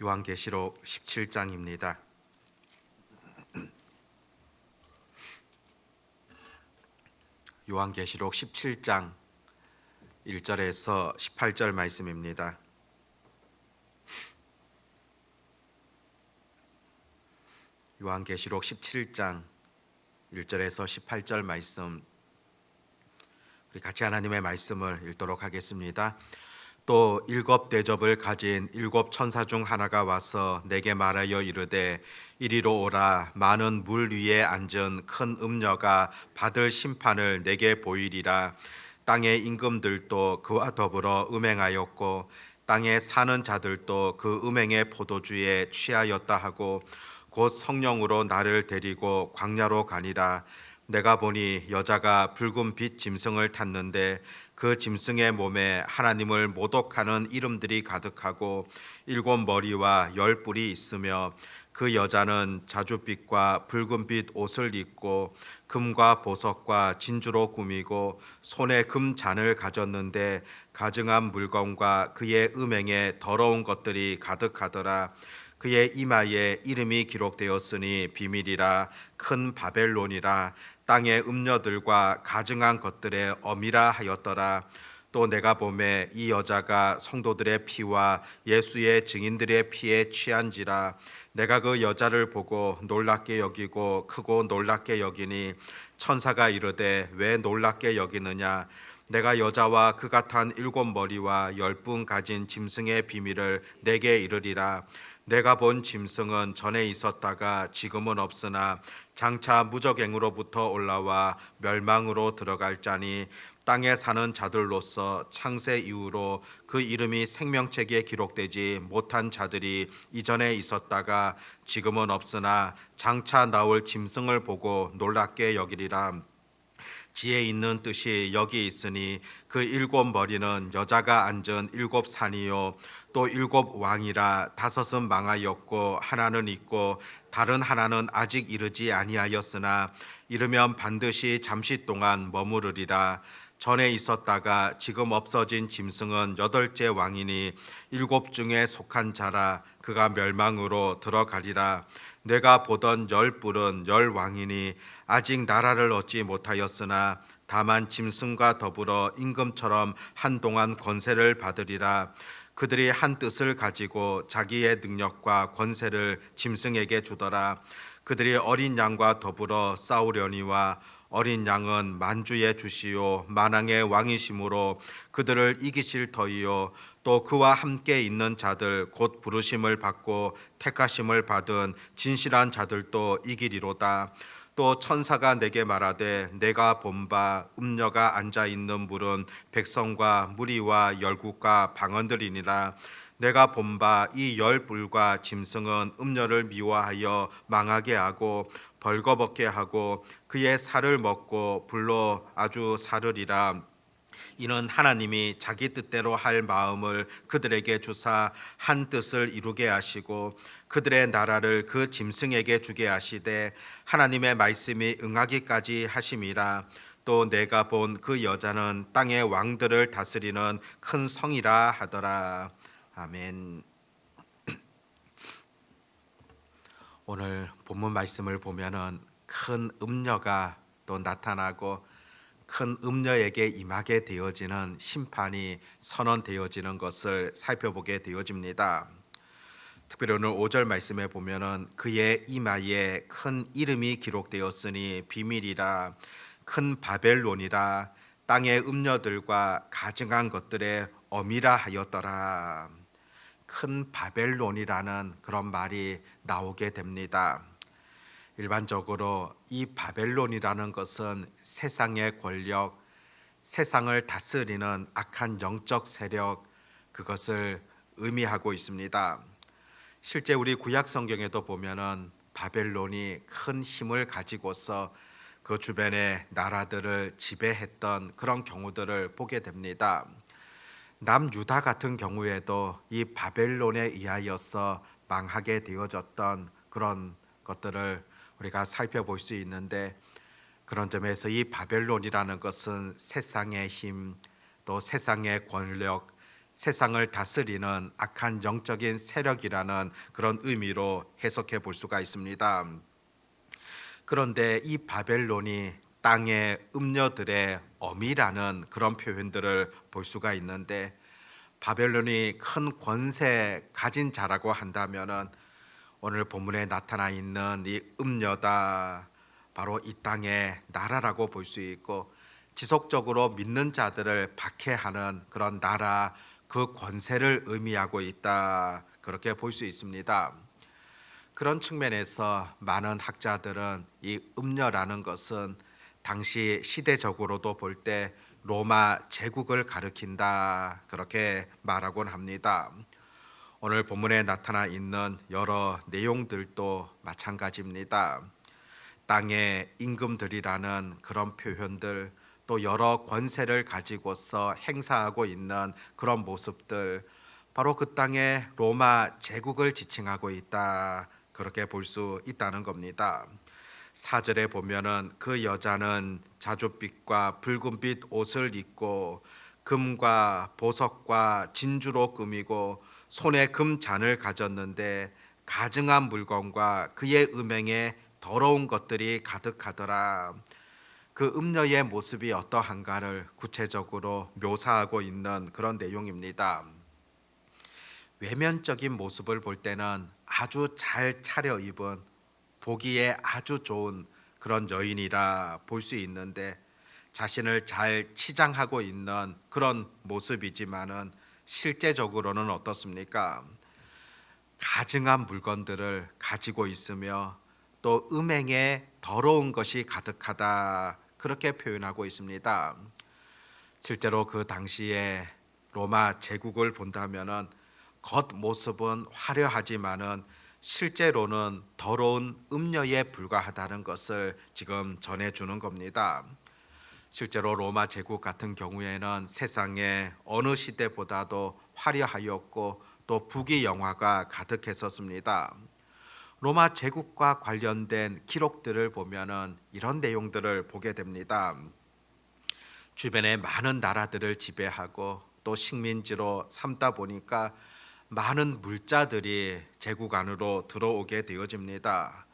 요한계시록 17장입니다. 요한계시록 17장 1절에서 18절 말씀입니다. 요한계시록 17장 1절에서 18절 말씀, 우리 같이 하나님의 말씀을 읽도록 하겠습니다. 또 일곱 대접을 가진 일곱 천사 중 하나가 와서 내게 말하여 이르되 이리로 오라. 많은 물 위에 앉은 큰 음녀가 받을 심판을 내게 보이리라. 땅의 임금들도 그와 더불어 음행하였고 땅에 사는 자들도 그 음행의 포도주에 취하였다 하고 곧 성령으로 나를 데리고 광야로 가니라. 내가 보니 여자가 붉은 빛 짐승을 탔는데 그 짐승의 몸에 하나님을 모독하는 이름들이 가득하고 일곱 머리와 열 뿔이 있으며 그 여자는 자줏빛과 붉은빛 옷을 입고 금과 보석과 진주로 꾸미고 손에 금잔을 가졌는데 가증한 물건과 그의 음행에 더러운 것들이 가득하더라. 그의 이마에 이름이 기록되었으니 비밀이라. 큰 바벨론이라. 땅의 음녀들과 가증한 것들의 어미라 하였더라. 또 내가 보매 이 여자가 성도들의 피와 예수의 증인들의 피에 취한지라. 내가 그 여자를 보고 놀랍게 여기고 크고 놀랍게 여기니 천사가 이르되 왜 놀랍게 여기느냐. 내가 여자와 그가 탄 일곱 머리와 열 뿔 가진 짐승의 비밀을 내게 이르리라. 내가 본 짐승은 전에 있었다가 지금은 없으나 장차 무적행으로부터 올라와 멸망으로 들어갈 자니 땅에 사는 자들로서 창세 이후로 그 이름이 생명책에 기록되지 못한 자들이 이전에 있었다가 지금은 없으나 장차 나올 짐승을 보고 놀랍게 여기리라. 지혜 있는 뜻이 여기 있으니 그 일곱 머리는 여자가 앉은 일곱 산이요 또 일곱 왕이라. 다섯은 망하였고 하나는 있고 다른 하나는 아직 이르지 아니하였으나 이르면 반드시 잠시 동안 머무르리라. 전에 있었다가 지금 없어진 짐승은 여덟째 왕이니 일곱 중에 속한 자라. 그가 멸망으로 들어가리라. 내가 보던 열 뿔은 열 왕이니 아직 나라를 얻지 못하였으나 다만 짐승과 더불어 임금처럼 한동안 권세를 받으리라. 그들이 한 뜻을 가지고 자기의 능력과 권세를 짐승에게 주더라. 그들이 어린 양과 더불어 싸우려니와 어린 양은 만주의 주시요 만왕의 왕이심으로 그들을 이기실 터이요 또 그와 함께 있는 자들 곧 부르심을 받고 택하심을 받은 진실한 자들도 이기리로다. 또 천사가 내게 말하되 내가 본 바 음녀가 앉아 있는 물은 백성과 무리와 열국과 방언들이니라. 내가 본 바 이 열 뿔과 짐승은 음녀를 미워하여 망하게 하고 벌거벗게 하고 그의 살을 먹고 불로 아주 사르리라. 이는 하나님이 자기 뜻대로 할 마음을 그들에게 주사 한 뜻을 이루게 하시고 그들의 나라를 그 짐승에게 주게 하시되 하나님의 말씀이 응하기까지 하심이라. 또 내가 본 그 여자는 땅의 왕들을 다스리는 큰 성이라 하더라. 아멘. 오늘 본문 말씀을 보면은 큰 음녀가 또 나타나고 큰 음녀에게 임하게 되어지는 심판이 선언되어지는 것을 살펴보게 되어집니다. 특별히 오늘 5절 말씀에 보면은 그의 이마에 큰 이름이 기록되었으니 비밀이라. 큰 바벨론이라. 땅의 음녀들과 가증한 것들의 어미라 하였더라. 큰 바벨론이라는 그런 말이 나오게 됩니다. 일반적으로 이 바벨론이라는 것은 세상의 권력, 세상을 다스리는 악한 영적 세력, 그것을 의미하고 있습니다. 실제 우리 구약 성경에도 보면은 바벨론이 큰 힘을 가지고서 그 주변의 나라들을 지배했던 그런 경우들을 보게 됩니다. 남유다 같은 경우에도 이 바벨론에 의하여서 망하게 되어졌던 그런 것들을 우리가 살펴볼 수 있는데, 그런 점에서 이 바벨론이라는 것은 세상의 힘, 또 세상의 권력, 세상을 다스리는 악한 영적인 세력이라는 그런 의미로 해석해 볼 수가 있습니다. 그런데 이 바벨론이 땅의 음녀들의 어미라는 그런 표현들을 볼 수가 있는데, 바벨론이 큰 권세 가진 자라고 한다면은 오늘 본문에 나타나 있는 이 음녀다, 바로 이 땅의 나라라고 볼 수 있고, 지속적으로 믿는 자들을 박해하는 그런 나라, 그 권세를 의미하고 있다, 그렇게 볼 수 있습니다. 그런 측면에서 많은 학자들은 이 음녀라는 것은 당시 시대적으로도 볼 때 로마 제국을 가리킨다, 그렇게 말하곤 합니다. 오늘 본문에 나타나 있는 여러 내용들도 마찬가지입니다. 땅의 임금들이라는 그런 표현들, 또 여러 권세를 가지고서 행사하고 있는 그런 모습들, 바로 그 땅의 로마 제국을 지칭하고 있다, 그렇게 볼 수 있다는 겁니다. 4절에 보면은 그 여자는 자줏빛과 붉은빛 옷을 입고 금과 보석과 진주로 꾸미고 손에 금잔을 가졌는데 가증한 물건과 그의 음행에 더러운 것들이 가득하더라. 그 음녀의 모습이 어떠한가를 구체적으로 묘사하고 있는 그런 내용입니다. 외면적인 모습을 볼 때는 아주 잘 차려입은, 보기에 아주 좋은 그런 여인이라 볼 수 있는데, 자신을 잘 치장하고 있는 그런 모습이지만은 실제적으로는 어떻습니까? 가증한 물건들을 가지고 있으며 또 음행에 더러운 것이 가득하다, 그렇게 표현하고 있습니다. 실제로 그 당시에 로마 제국을 본다면은 겉모습은 화려하지만은 실제로는 더러운 음녀에 불과하다는 것을 지금 전해주는 겁니다. 실제로 로마 제국 같은 경우에는 세상의 어느 시대보다도 화려하였고 또 부귀 영화가 가득했었습니다. 로마 제국과 관련된 기록들을 보면은 이런 내용들을 보게 됩니다. 주변에 많은 나라들을 지배하고 또 식민지로 삼다 보니까 많은 물자들이 제국 안으로 들어오게 되어집니다.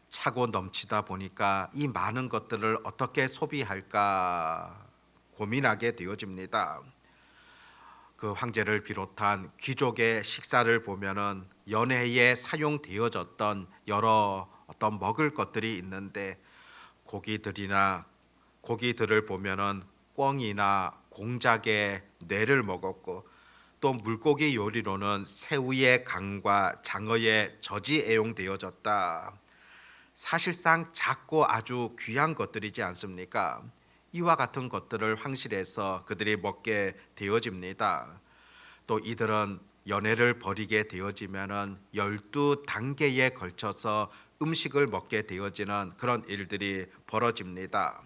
차고 넘치다 보니까 이 많은 것들을 어떻게 소비할까 고민하게 되어집니다. 그 황제를 비롯한 귀족의 식사를 보면은 연회에 사용되어졌던 여러 어떤 먹을 것들이 있는데, 고기들을 보면은 꿩이나 공작의 뇌를 먹었고, 또 물고기 요리로는 새우의 간과 장어의 젖이 애용되어졌다. 사실상 작고 아주 귀한 것들이지 않습니까? 이와 같은 것들을 황실에서 그들이 먹게 되어집니다. 또 이들은 연회를 벌이게 되어지면은 12단계에 걸쳐서 음식을 먹게 되어지는 그런 일들이 벌어집니다.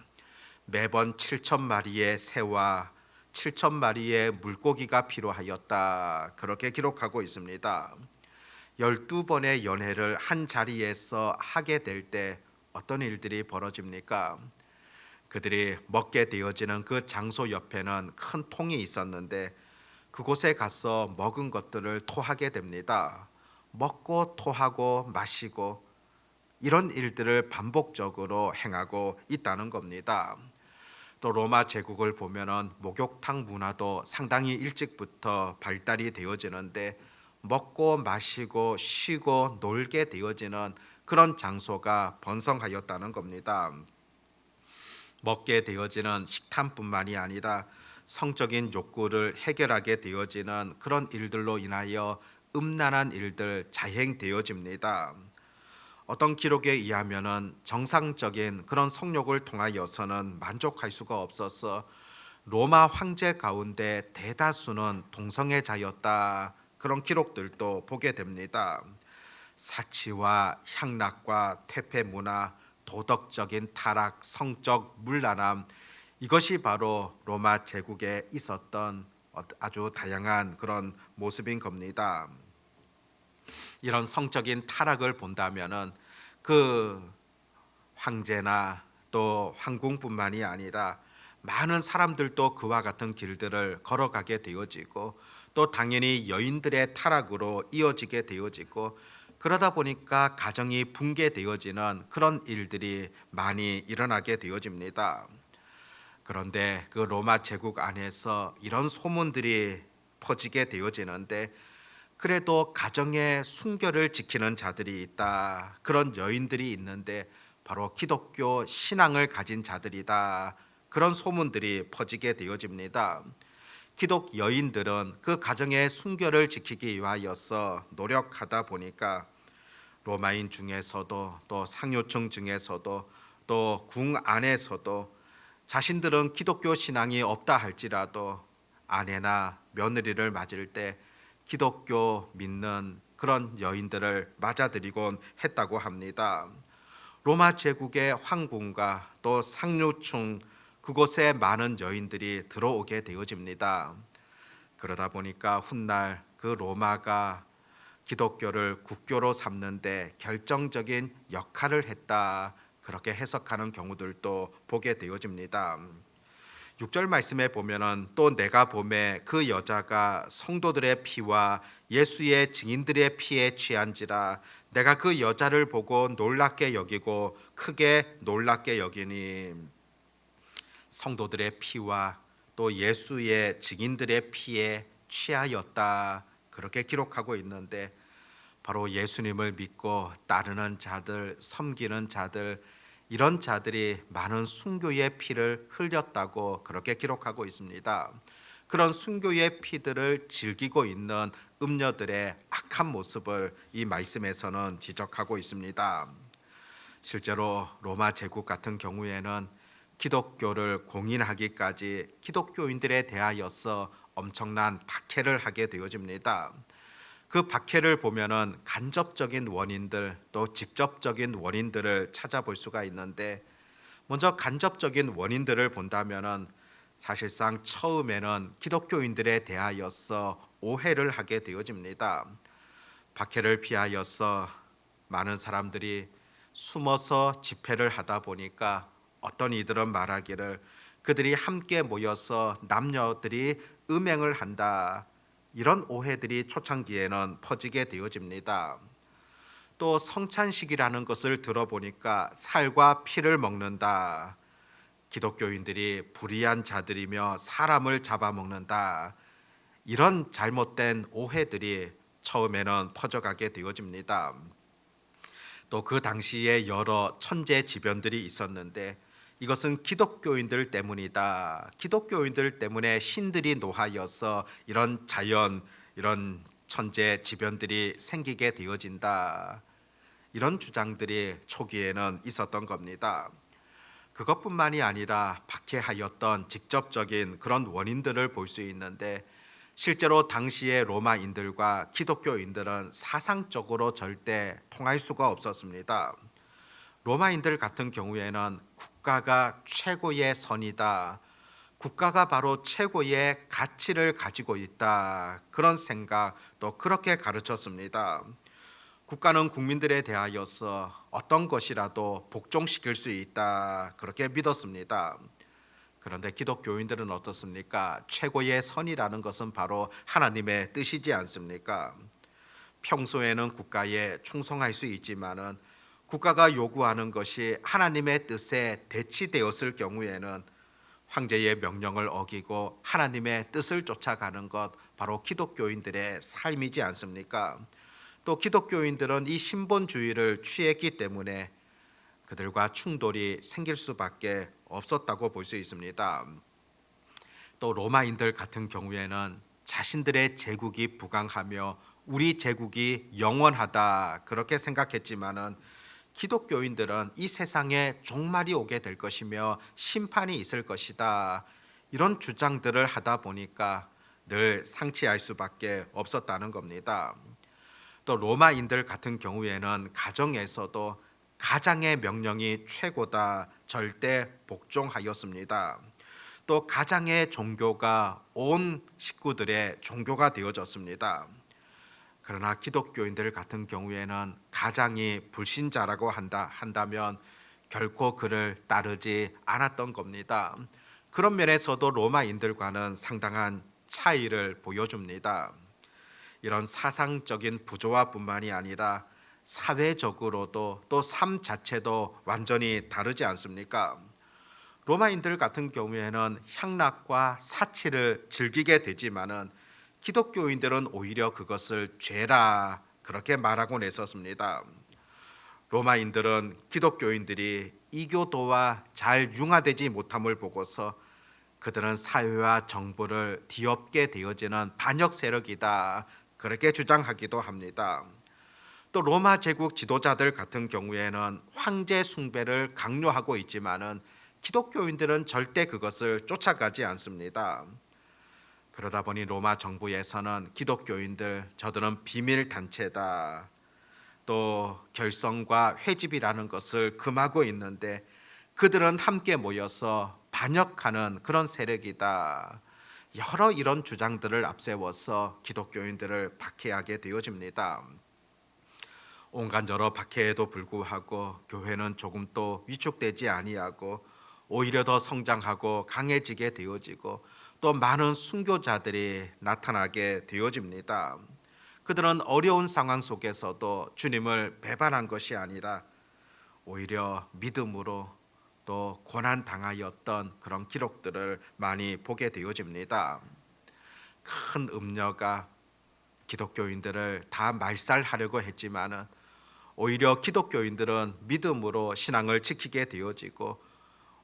매번 7,000마리의 새와 7,000마리의 물고기가 필요하였다, 그렇게 기록하고 있습니다. 12번의 연회를 한 자리에서 하게 될 때 어떤 일들이 벌어집니까? 그들이 먹게 되어지는 그 장소 옆에는 큰 통이 있었는데, 그곳에 가서 먹은 것들을 토하게 됩니다. 먹고 토하고 마시고 이런 일들을 반복적으로 행하고 있다는 겁니다. 또 로마 제국을 보면은 목욕탕 문화도 상당히 일찍부터 발달이 되어지는데, 먹고 마시고 쉬고 놀게 되어지는 그런 장소가 번성하였다는 겁니다. 먹게 되어지는 식탐뿐만이 아니라 성적인 욕구를 해결하게 되어지는 그런 일들로 인하여 음란한 일들 자행되어집니다. 어떤 기록에 의하면은 정상적인 그런 성욕을 통하여서는 만족할 수가 없어서 로마 황제 가운데 대다수는 동성애자였다, 그런 기록들도 보게 됩니다. 사치와 향락과 퇴폐 문화, 도덕적인 타락, 성적 문란함, 이것이 바로 로마 제국에 있었던 아주 다양한 그런 모습인 겁니다. 이런 성적인 타락을 본다면은 그 황제나 또 황궁뿐만이 아니라 많은 사람들도 그와 같은 길들을 걸어가게 되어지고, 또 당연히 여인들의 타락으로 이어지게 되어지고, 그러다 보니까 가정이 붕괴되어지는 그런 일들이 많이 일어나게 되어집니다. 그런데 그 로마 제국 안에서 이런 소문들이 퍼지게 되어지는데, 그래도 가정의 순결을 지키는 자들이 있다, 그런 여인들이 있는데 바로 기독교 신앙을 가진 자들이다, 그런 소문들이 퍼지게 되어집니다. 기독 여인들은 그 가정의 순결을 지키기 위하여서 노력하다 보니까 로마인 중에서도, 또 상류층 중에서도, 또 궁 안에서도 자신들은 기독교 신앙이 없다 할지라도 아내나 며느리를 맞을 때 기독교 믿는 그런 여인들을 맞아들이곤 했다고 합니다. 로마 제국의 황궁과 또 상류층 그곳에 많은 여인들이 들어오게 되어집니다. 그러다 보니까 훗날 그 로마가 기독교를 국교로 삼는데 결정적인 역할을 했다, 그렇게 해석하는 경우들도 보게 되어집니다. 6절 말씀에 보면은 또 내가 보매 그 여자가 성도들의 피와 예수의 증인들의 피에 취한지라 내가 그 여자를 보고 놀랍게 여기고 크게 놀랍게 여기니, 성도들의 피와 또 예수의 증인들의 피에 취하였다, 그렇게 기록하고 있는데, 바로 예수님을 믿고 따르는 자들, 섬기는 자들, 이런 자들이 많은 순교의 피를 흘렸다고 그렇게 기록하고 있습니다. 그런 순교의 피들을 즐기고 있는 음녀들의 악한 모습을 이 말씀에서는 지적하고 있습니다. 실제로 로마 제국 같은 경우에는 기독교를 공인하기까지 기독교인들에 대하여서 엄청난 박해를 하게 되어집니다. 그 박해를 보면은 간접적인 원인들, 또 직접적인 원인들을 찾아볼 수가 있는데, 먼저 간접적인 원인들을 본다면은 사실상 처음에는 기독교인들에 대하여서 오해를 하게 되어집니다. 박해를 피하여서 많은 사람들이 숨어서 집회를 하다 보니까 어떤 이들은 말하기를 그들이 함께 모여서 남녀들이 음행을 한다, 이런 오해들이 초창기에는 퍼지게 되어집니다. 또 성찬식이라는 것을 들어보니까 살과 피를 먹는다, 기독교인들이 불의한 자들이며 사람을 잡아먹는다, 이런 잘못된 오해들이 처음에는 퍼져가게 되어집니다. 또 그 당시에 여러 천재지변들이 있었는데 이것은 기독교인들 때문이다, 기독교인들 때문에 신들이 노하여서 이런 이런 천재지변들이 생기게 되어진다, 이런 주장들이 초기에는 있었던 겁니다. 그것뿐만이 아니라 박해하였던 직접적인 그런 원인들을 볼 수 있는데, 실제로 당시의 로마인들과 기독교인들은 사상적으로 절대 통할 수가 없었습니다. 로마인들 같은 경우에는 국가가 최고의 선이다, 국가가 바로 최고의 가치를 가지고 있다, 그런 생각, 또 그렇게 가르쳤습니다. 국가는 국민들에 대하여서 어떤 것이라도 복종시킬 수 있다, 그렇게 믿었습니다. 그런데 기독교인들은 어떻습니까? 최고의 선이라는 것은 바로 하나님의 뜻이지 않습니까? 평소에는 국가에 충성할 수 있지만은 국가가 요구하는 것이 하나님의 뜻에 대치되었을 경우에는 황제의 명령을 어기고 하나님의 뜻을 쫓아가는 것, 바로 기독교인들의 삶이지 않습니까? 또 기독교인들은 이 신본주의를 취했기 때문에 그들과 충돌이 생길 수밖에 없었다고 볼 수 있습니다. 또 로마인들 같은 경우에는 자신들의 제국이 부강하며 우리 제국이 영원하다, 그렇게 생각했지만은 기독교인들은 이 세상에 종말이 오게 될 것이며 심판이 있을 것이다, 이런 주장들을 하다 보니까 늘 상치할 수밖에 없었다는 겁니다. 또 로마인들 같은 경우에는 가정에서도 가장의 명령이 최고다, 절대 복종하였습니다. 또 가장의 종교가 온 식구들의 종교가 되어졌습니다. 그러나 기독교인들 같은 경우에는 가장이 불신자라고 한다면 결코 그를 따르지 않았던 겁니다. 그런 면에서도 로마인들과는 상당한 차이를 보여줍니다. 이런 사상적인 부조화뿐만이 아니라 사회적으로도 또 삶 자체도 완전히 다르지 않습니까? 로마인들 같은 경우에는 향락과 사치를 즐기게 되지만은 기독교인들은 오히려 그것을 죄라 그렇게 말하곤 했었습니다. 로마인들은 기독교인들이 이교도와 잘 융화되지 못함을 보고서 그들은 사회와 정부를 뒤엎게 되어지는 반역 세력이다 그렇게 주장하기도 합니다. 또 로마 제국 지도자들 같은 경우에는 황제 숭배를 강요하고 있지만은 기독교인들은 절대 그것을 쫓아가지 않습니다. 그러다 보니 로마 정부에서는 기독교인들 저들은 비밀 단체다, 또 결성과 회집이라는 것을 금하고 있는데 그들은 함께 모여서 반역하는 그런 세력이다. 여러 이런 주장들을 앞세워서 기독교인들을 박해하게 되어집니다. 온갖 여러 박해에도 불구하고 교회는 조금 또 위축되지 아니하고 오히려 더 성장하고 강해지게 되어지고 또 많은 순교자들이 나타나게 되어집니다. 그들은 어려운 상황 속에서도 주님을 배반한 것이 아니라 오히려 믿음으로 또 고난 당하였던 그런 기록들을 많이 보게 되어집니다. 큰 음녀가 기독교인들을 다 말살하려고 했지만은 오히려 기독교인들은 믿음으로 신앙을 지키게 되어지고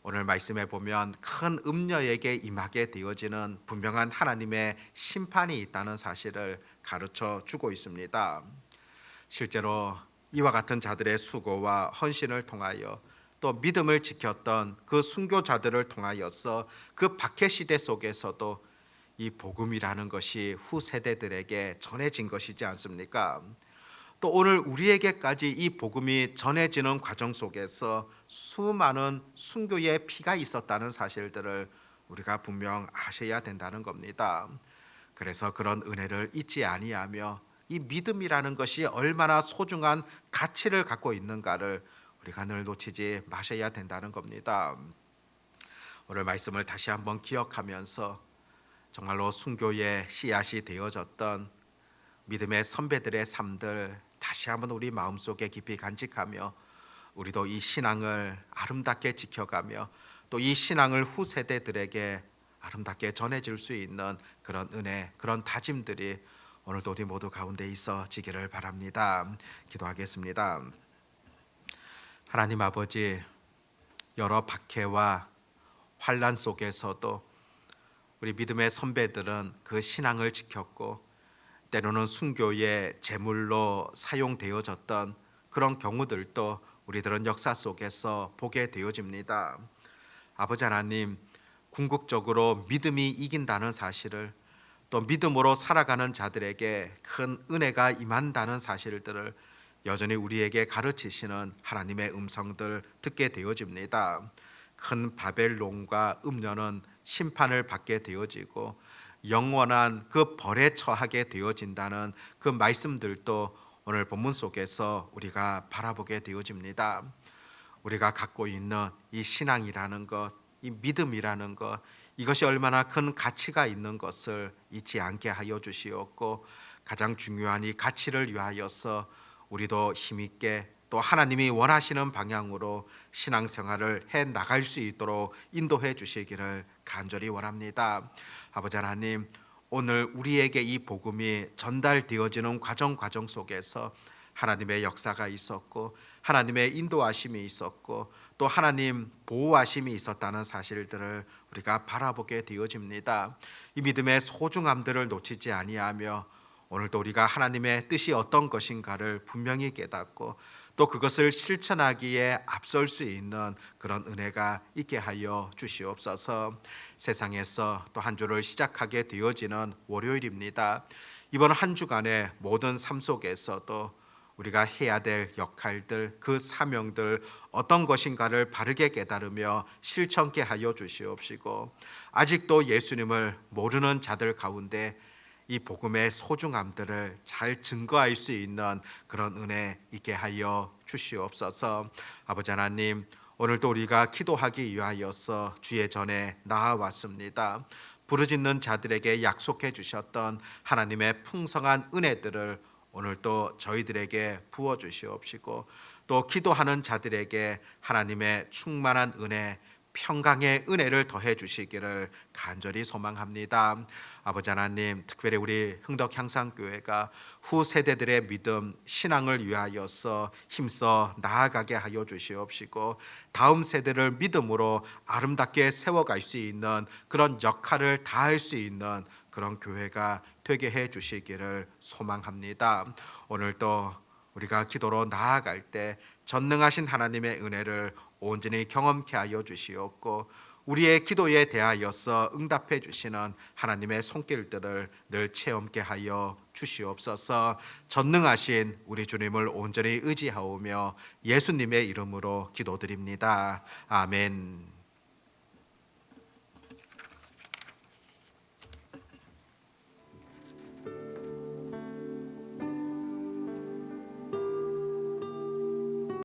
오늘 말씀에 보면 큰 음녀에게 임하게 되어지는 분명한 하나님의 심판이 있다는 사실을 가르쳐 주고 있습니다. 실제로 이와 같은 자들의 수고와 헌신을 통하여 또 믿음을 지켰던 그 순교자들을 통하여서 그 박해 시대 속에서도 이 복음이라는 것이 후세대들에게 전해진 것이지 않습니까? 또 오늘 우리에게까지 이 복음이 전해지는 과정 속에서 수많은 순교의 피가 있었다는 사실들을 우리가 분명 아셔야 된다는 겁니다. 그래서 그런 은혜를 잊지 아니하며 이 믿음이라는 것이 얼마나 소중한 가치를 갖고 있는가를 우리가 늘 놓치지 마셔야 된다는 겁니다. 오늘 말씀을 다시 한번 기억하면서 정말로 순교의 씨앗이 되어졌던 믿음의 선배들의 삶들 다시 한번 우리 마음속에 깊이 간직하며 우리도 이 신앙을 아름답게 지켜가며 또 이 신앙을 후세대들에게 아름답게 전해질 수 있는 그런 은혜, 그런 다짐들이 오늘도 우리 모두 가운데 있어지기를 바랍니다. 기도하겠습니다. 하나님 아버지, 여러 박해와 환난 속에서도 우리 믿음의 선배들은 그 신앙을 지켰고 때로는 순교의 제물로 사용되어졌던 그런 경우들도 우리들은 역사 속에서 보게 되어집니다. 아버지 하나님, 궁극적으로 믿음이 이긴다는 사실을 또 믿음으로 살아가는 자들에게 큰 은혜가 임한다는 사실들을 여전히 우리에게 가르치시는 하나님의 음성들 듣게 되어집니다. 큰 바벨론과 음녀는 심판을 받게 되어지고 영원한 그 벌에 처하게 되어진다는 그 말씀들도 오늘 본문 속에서 우리가 바라보게 되어집니다. 우리가 갖고 있는 이 신앙이라는 것, 이 믿음이라는 것, 이것이 얼마나 큰 가치가 있는 것을 잊지 않게 하여 주시옵고 가장 중요한 이 가치를 위하여서 우리도 힘있게 또 하나님이 원하시는 방향으로 신앙생활을 해 나갈 수 있도록 인도해 주시기를 간절히 원합니다. 아버지 하나님, 오늘 우리에게 이 복음이 전달되어지는 과정 속에서 하나님의 역사가 있었고 하나님의 인도하심이 있었고 또 하나님 보호하심이 있었다는 사실들을 우리가 바라보게 되어집니다. 이 믿음의 소중함들을 놓치지 아니하며 오늘도 우리가 하나님의 뜻이 어떤 것인가를 분명히 깨닫고 또 그것을 실천하기에 앞설 수 있는 그런 은혜가 있게 하여 주시옵소서. 세상에서 또 한 주를 시작하게 되어지는 월요일입니다. 이번 한 주간의 모든 삶 속에서도 우리가 해야 될 역할들, 그 사명들 어떤 것인가를 바르게 깨달으며 실천케 하여 주시옵시고 아직도 예수님을 모르는 자들 가운데 이 복음의 소중함들을 잘 증거할 수 있는 그런 은혜 있게 하여 주시옵소서. 아버지 하나님, 오늘도 우리가 기도하기 위하여서 주의 전에 나아왔습니다. 부르짖는 자들에게 약속해 주셨던 하나님의 풍성한 은혜들을 오늘도 저희들에게 부어 주시옵시고, 또 기도하는 자들에게 하나님의 충만한 은혜, 평강의 은혜를 더해 주시기를 간절히 소망합니다. 아버지 하나님, 특별히 우리 흥덕향상교회가 후세대들의 믿음, 신앙을 위하여서 힘써 나아가게 하여 주시옵시고, 다음 세대를 믿음으로 아름답게 세워갈 수 있는 그런 역할을 다할 수 있는 그런 교회가 되게 해 주시기를 소망합니다. 오늘도 우리가 기도로 나아갈 때 전능하신 하나님의 은혜를 온전히 경험케 하여 주시옵고, 우리의 기도에 대하여서 응답해 주시는 하나님의 손길들을 늘 체험케 하여 주시옵소서. 전능하신 우리 주님을 온전히 의지하오며 예수님의 이름으로 기도드립니다. 아멘.